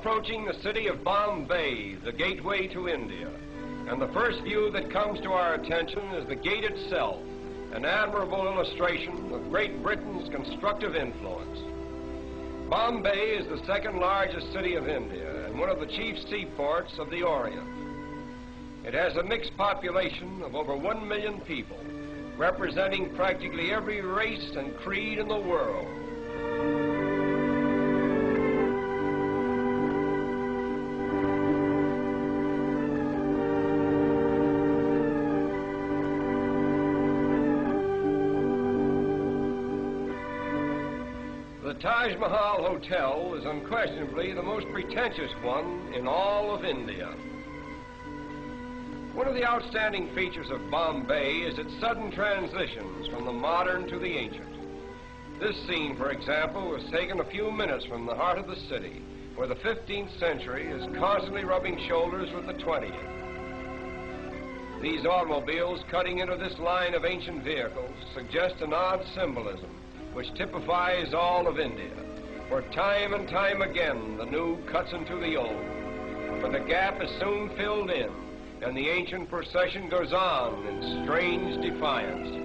approaching the city of Bombay, the gateway to India. And the first view that comes to our attention is the gate itself, an admirable illustration of Great Britain's constructive influence. Bombay is the second largest city of India and one of the chief seaports of the Orient. It has a mixed population of over 1 million people, representing practically every race and creed in the world. The Taj Mahal Hotel is unquestionably the most pretentious one in all of India. One of the outstanding features of Bombay is its sudden transitions from the modern to the ancient. This scene, for example, was taken a few minutes from the heart of the city, where the 15th century is constantly rubbing shoulders with the 20th. These automobiles cutting into this line of ancient vehicles suggest an odd symbolism which typifies all of India, where time and time again the new cuts into the old. But the gap is soon filled in, and the ancient procession goes on in strange defiance.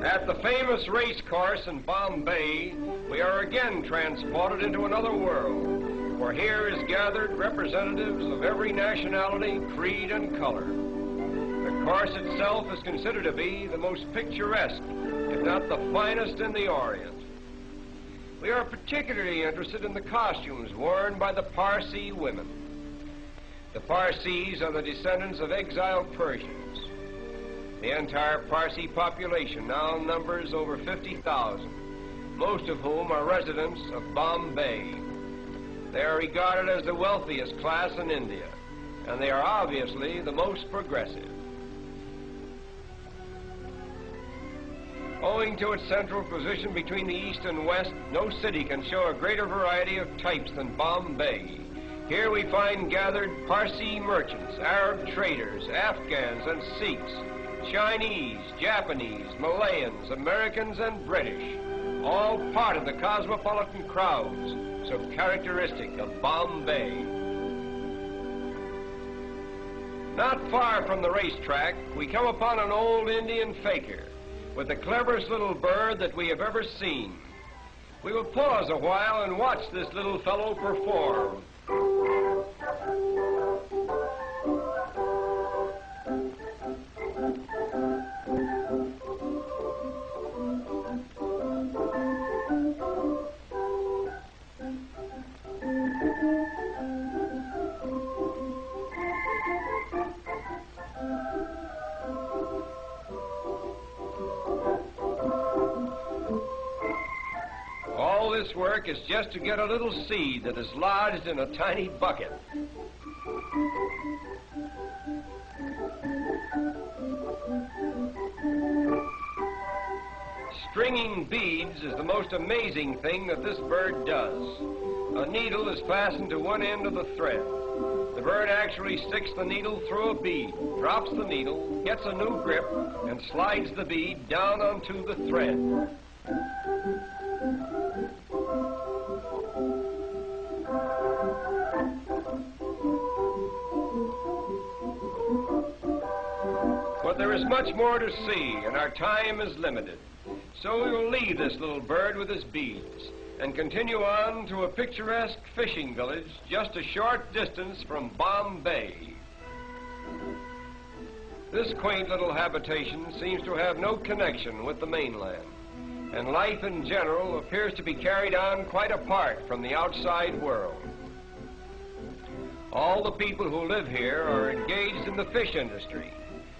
At the famous race course in Bombay, we are again transported into another world, where here is gathered representatives of every nationality, creed, and color. The course itself is considered to be the most picturesque, if not the finest in the Orient. We are particularly interested in the costumes worn by the Parsi women. The Parsis are the descendants of exiled Persians. The entire Parsi population now numbers over 50,000, most of whom are residents of Bombay. They are regarded as the wealthiest class in India, and they are obviously the most progressive. Owing to its central position between the East and West, no city can show a greater variety of types than Bombay. Here we find gathered Parsi merchants, Arab traders, Afghans and Sikhs, Chinese, Japanese, Malayans, Americans, and British, all part of the cosmopolitan crowds so characteristic of Bombay. Not far from the racetrack, we come upon an old Indian fakir with the cleverest little bird that we have ever seen. We will pause a while and watch this little fellow perform. All this work is just to get a little seed that is lodged in a tiny bucket. Stringing beads is the most amazing thing that this bird does. A needle is fastened to one end of the thread. The bird actually sticks the needle through a bead, drops the needle, gets a new grip, and slides the bead down onto the thread. But there is much more to see, and our time is limited. So we will leave this little bird with his beads and continue on to a picturesque fishing village just a short distance from Bombay. This quaint little habitation seems to have no connection with the mainland, and life in general appears to be carried on quite apart from the outside world. All the people who live here are engaged in the fish industry,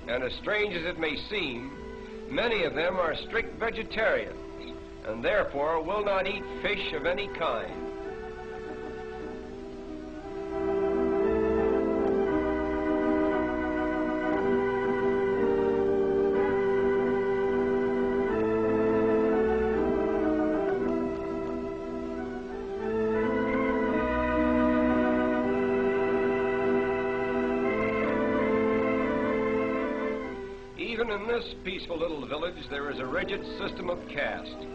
and as strange as it may seem, many of them are strict vegetarians and therefore will not eat fish of any kind. Even in this peaceful little village, there is a rigid system of caste.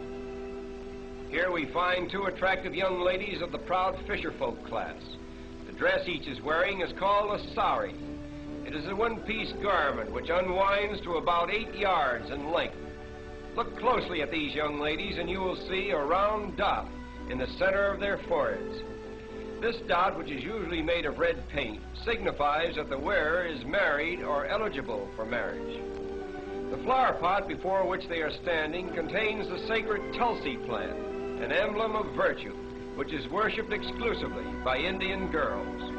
Here we find two attractive young ladies of the proud fisherfolk class. The dress each is wearing is called a sari. It is a one-piece garment which unwinds to about 8 yards in length. Look closely at these young ladies and you will see a round dot in the center of their foreheads. This dot, which is usually made of red paint, signifies that the wearer is married or eligible for marriage. The flower pot before which they are standing contains the sacred Tulsi Plant, an emblem of virtue, which is worshipped exclusively by Indian girls.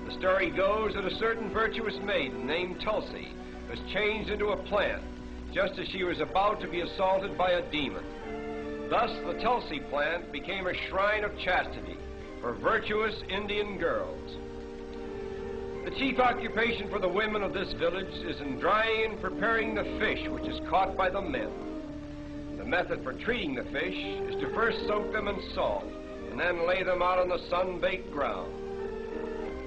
The story goes that a certain virtuous maiden named Tulsi was changed into a plant just as she was about to be assaulted by a demon. Thus, the Tulsi Plant became a shrine of chastity for virtuous Indian girls. The chief occupation for the women of this village is in drying and preparing the fish which is caught by the men. The method for treating the fish is to first soak them in salt and then lay them out on the sun-baked ground.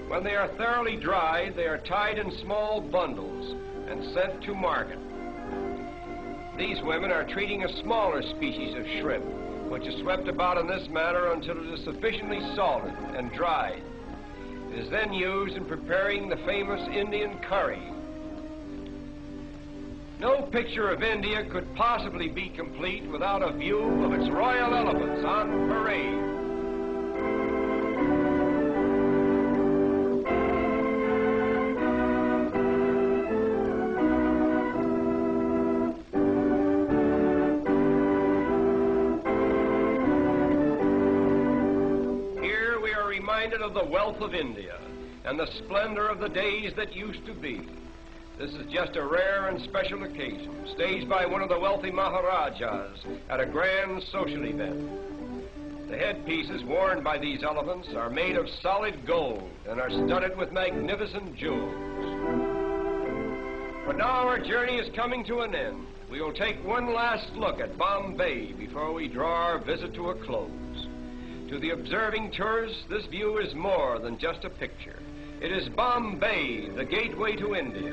When they are thoroughly dried, they are tied in small bundles and sent to market. These women are treating a smaller species of shrimp, which is swept about in this manner until it is sufficiently salted and dried. It is then used in preparing the famous Indian curry. No picture of India could possibly be complete without a view of its royal elephants on parade. Of the wealth of India and the splendor of the days that used to be. This is just a rare and special occasion, staged by one of the wealthy Maharajas at a grand social event. The headpieces worn by these elephants are made of solid gold and are studded with magnificent jewels. But now our journey is coming to an end. We will take one last look at Bombay before we draw our visit to a close. To the observing tourist, this view is more than just a picture. It is Bombay, the gateway to India.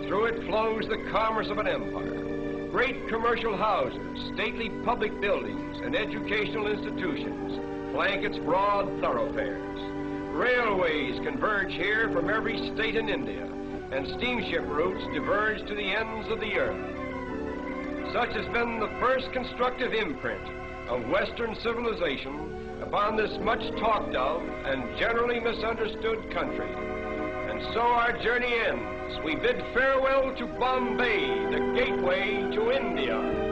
Through it flows the commerce of an empire. Great commercial houses, stately public buildings, and educational institutions flank its broad thoroughfares. Railways converge here from every state in India, and steamship routes diverge to the ends of the earth. Such has been the first constructive imprint of Western civilization upon this much talked of and generally misunderstood country. And so our journey ends. We bid farewell to Bombay, the gateway to India.